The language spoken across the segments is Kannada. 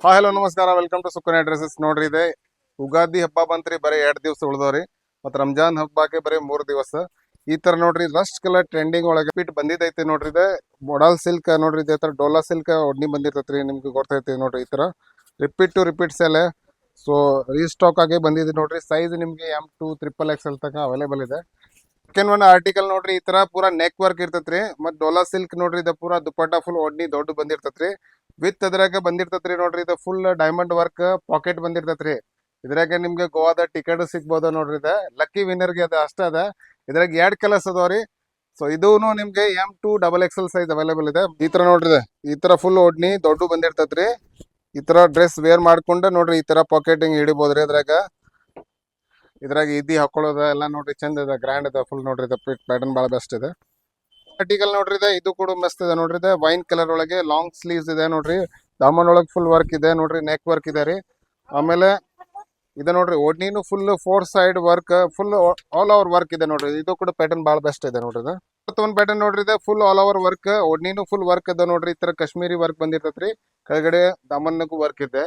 ಹಾ ಹಲೋ ನಮಸ್ಕಾರ, ವೆಲ್ಕಮ್ ಟು ಸುಕನ್ಯಾ ಡ್ರೆಸ್ಸಸ್. ನೋಡ್ರಿ ಇದೆ ಉಗಾದಿ ಹಬ್ಬ ಬಂತ್ರಿ, ಬರೀ 2 ದಿವಸ ಉಳ್ದವ್ರಿ. ಮತ್ತು ರಂಜಾನ್ ಹಬ್ಬಕ್ಕೆ ಬರೀ 3 ದಿವಸ. ಈ ತರ ನೋಡ್ರಿ ರಸ್ಟ್ ಕಲರ್ ಟ್ರೆಂಡಿಂಗ್ ಒಳಗೆ ಪಿಟ್ ಬಂದಿದ್ದೈತಿ ನೋಡ್ರಿ. ಇದೆ ಮೊಡಲ್ ಸಿಲ್ಕ್ ನೋಡ್ರಿ, ಇದೇ ತರ ಡೋಲಾ ಸಿಲ್ಕ್ ಒಡ್ನಿ ಬಂದಿರ್ತೈತ್ರಿ. ನಿಮ್ಗೆ ಗೊತ್ತೈತಿ ನೋಡ್ರಿ, ಈ ತರ repeat to repeat sale. So restock ಆಗಿ ಬಂದಿದೆ ನೋಡ್ರಿ. ಸೈಜ್ ನಿಮ್ಗೆ M2 XXL ತನಕ ಅವೈಲೇಬಲ್ ಇದೆ. ಸೆಕೆಂಡ್ ಒನ್ ಆರ್ಟಿಕಲ್ ನೋಡ್ರಿ, ಈ ತರ ಪೂರಾ ನೆಕ್ ವರ್ಕ್ ಇರ್ತೈತ್ರಿ. ಮತ್ ಡೋಲಾ ಸಿಲ್ಕ್ ನೋಡ್ರಿ, ಇದು ಪೂರಾ ದುಪಟ್ಟ ಫುಲ್ ಒಡ್ನಿ ದೊಡ್ಡ ಬಂದಿರ್ತೈತ್ರಿ. ವಿತ್ ಅದ್ರಾಗ ಬಂದಿರ್ತೈತ್ರಿ ನೋಡ್ರಿ, ಇದು ಫುಲ್ ಡೈಮಂಡ್ ವರ್ಕ್ ಪಾಕೆಟ್ ಬಂದಿರ್ತೈತ್ರಿ. ಇದ್ರಾಗ ನಿಮ್ಗೆ ಗೋವಾದ ಟಿಕೆಟ್ ಸಿಗ್ಬೋದು ನೋಡ್ರಿ. ಇದೆ ಲಕ್ಕಿ ವಿನ್ನರ್ಗೆ ಅದ ಅಷ್ಟ ಅದ. ಇದ್ರಾಗ 2 ಕಲರ್ಸ್ ಅದಾವ್ರಿ. ಸೊ ಇದೂನು ನಿಮ್ಗೆ M2 XXL ಸೈಜ್ ಅವೈಲೇಬಲ್ ಇದೆ. ಈ ತರ ನೋಡ್ರಿ, ಈ ತರ ಫುಲ್ ಒಡ್ನಿ ದೊಡ್ಡ ಬಂದಿರ್ತೈತ್ರಿ. ಈ ತರ ಡ್ರೆಸ್ ವೇರ್ ಮಾಡ್ಕೊಂಡು ನೋಡ್ರಿ, ಈ ತರ ಪಾಕೆಟಿಂಗ್ ಹಿಡಿಬೋದ್ರಿ. ಇದ್ರಾಗ ಇದಿ ಹಾಕೊಳ್ಳೋದ ಎಲ್ಲ ನೋಡ್ರಿ, ಚಂದ ಇದೆ, ಗ್ರ್ಯಾಂಡ್ ಇದೆ ಫುಲ್ ನೋಡ್ರಿ. ಪ್ಯಾಟರ್ನ್ ಬಹಳ ಬೆಸ್ಟ್ ಇದೆ. ಆರ್ಟಿಕಲ್ ನೋಡ್ರಿ, ಇದು ಕೂಡ ಮಸ್ತ್ ಇದೆ ನೋಡ್ರಿ. ವೈನ್ ಕಲರ್ ಒಳಗೆ ಲಾಂಗ್ ಸ್ಲೀವ್ಸ್ ಇದೆ ನೋಡ್ರಿ. ದಾಮನ್ ಒಳಗೆ ಫುಲ್ ವರ್ಕ್ ಇದೆ ನೋಡ್ರಿ, ನೆಕ್ ವರ್ಕ್ ಇದೆ ರೀ. ಆಮೇಲೆ ಇದೆ ನೋಡ್ರಿ, ಒಡ್ನಿನು full 4 side work, full all over work ಇದೆ ನೋಡ್ರಿ. ಇದು ಕೂಡ ಪ್ಯಾಟರ್ನ್ ಬಹಳ ಬೆಸ್ಟ್ ಇದೆ ನೋಡ್ರಿ. ಒಂದು ಪ್ಯಾಟರ್ನ್ ನೋಡ್ರಿ, ಇದೆ ಫುಲ್ ಆಲ್ ಓವರ್ ವರ್ಕ್, ಒಡ್ನಿನು ಫುಲ್ ವರ್ಕ್ ಇದೆ ನೋಡ್ರಿ. ಈ ತರ ಕಾಶ್ಮೀರಿ ವರ್ಕ್ ಬಂದಿರ್ತೈತ್ರಿ. ಕೆಳಗಡೆ ದಾಮನ್ನಗೂ ವರ್ಕ್ ಇದೆ.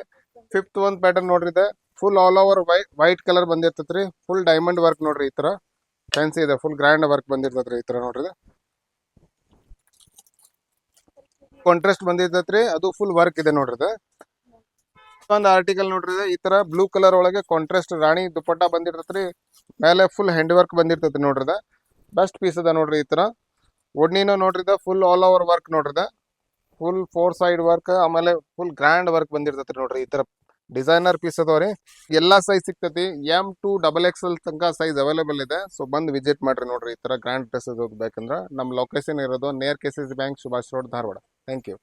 ಫಿಫ್ತ್ ಒಂದು ಪ್ಯಾಟರ್ನ್ ನೋಡ್ರಿ, ಇದೆ full all over white colour ಬಂದಿರ್ತೈತ್ರಿ. ಫುಲ್ ಡೈಮಂಡ್ ವರ್ಕ್ ನೋಡ್ರಿ, ಈ ತರ ಫ್ಯಾನ್ಸಿ ಇದೆ, ಫುಲ್ ಗ್ರ್ಯಾಂಡ್ ವರ್ಕ್ ಬಂದಿರ್ತೈತ್ರಿ. ಈ ತರ ನೋಡ್ರಿ, ಕಾಂಟ್ರಾಸ್ಟ್ ಬಂದಿರ್ತೈತ್ರಿ. ಅದು ಫುಲ್ ವರ್ಕ್ ಇದೆ ನೋಡ್ರಿ. ಒಂದು ಆರ್ಟಿಕಲ್ ನೋಡ್ರಿ, ಈ ತರ ಬ್ಲೂ ಕಲರ್ ಒಳಗೆ ಕಾಂಟ್ರಾಸ್ಟ್ ರಾಣಿ ದುಪಟ್ಟ ಬಂದಿರ್ತೈತ್ರಿ. ಮೇಲೆ ಫುಲ್ ಹ್ಯಾಂಡ್ ವರ್ಕ್ ಬಂದಿರ್ತೈತಿ ನೋಡ್ರಿ. ಬೆಸ್ಟ್ ಪೀಸ್ ಅದ ನೋಡ್ರಿ. ಈ ತರ ಒಡ್ನಿನೂ ನೋಡ್ರಿ, ಫುಲ್ ಆಲ್ ಓವರ್ ವರ್ಕ್ ನೋಡ್ರಿ. ಫುಲ್ 4 ಸೈಡ್ ವರ್ಕ್, ಆಮೇಲೆ ಫುಲ್ ಗ್ರ್ಯಾಂಡ್ ವರ್ಕ್ ಬಂದಿರ್ತೈತಿ ನೋಡ್ರಿ. ಈ ತರ ಡಿಸೈನರ್ ಪೀಸ್ ಅದಾವ್ರಿ. ಎಲ್ಲಾ ಸೈಜ್ ಸಿಗ್ತೈತಿ. M2 XXL ತನಕ ಸೈಜ್ ಅವೈಲೇಬಲ್ ಇದೆ. ಸೊ ಬಂದು ವಿಸಿಟ್ ಮಾಡ್ರಿ ನೋಡ್ರಿ. ಈ ತರ ಗ್ರ್ಯಾಂಡ್ ಡ್ರೆಸ್ ಬೇಕಂದ್ರ ನಮ್ಮ ಲೊಕೇಶನ್ ಇರೋದು near KCC bank, Subhash road, Dharwad. Thank you.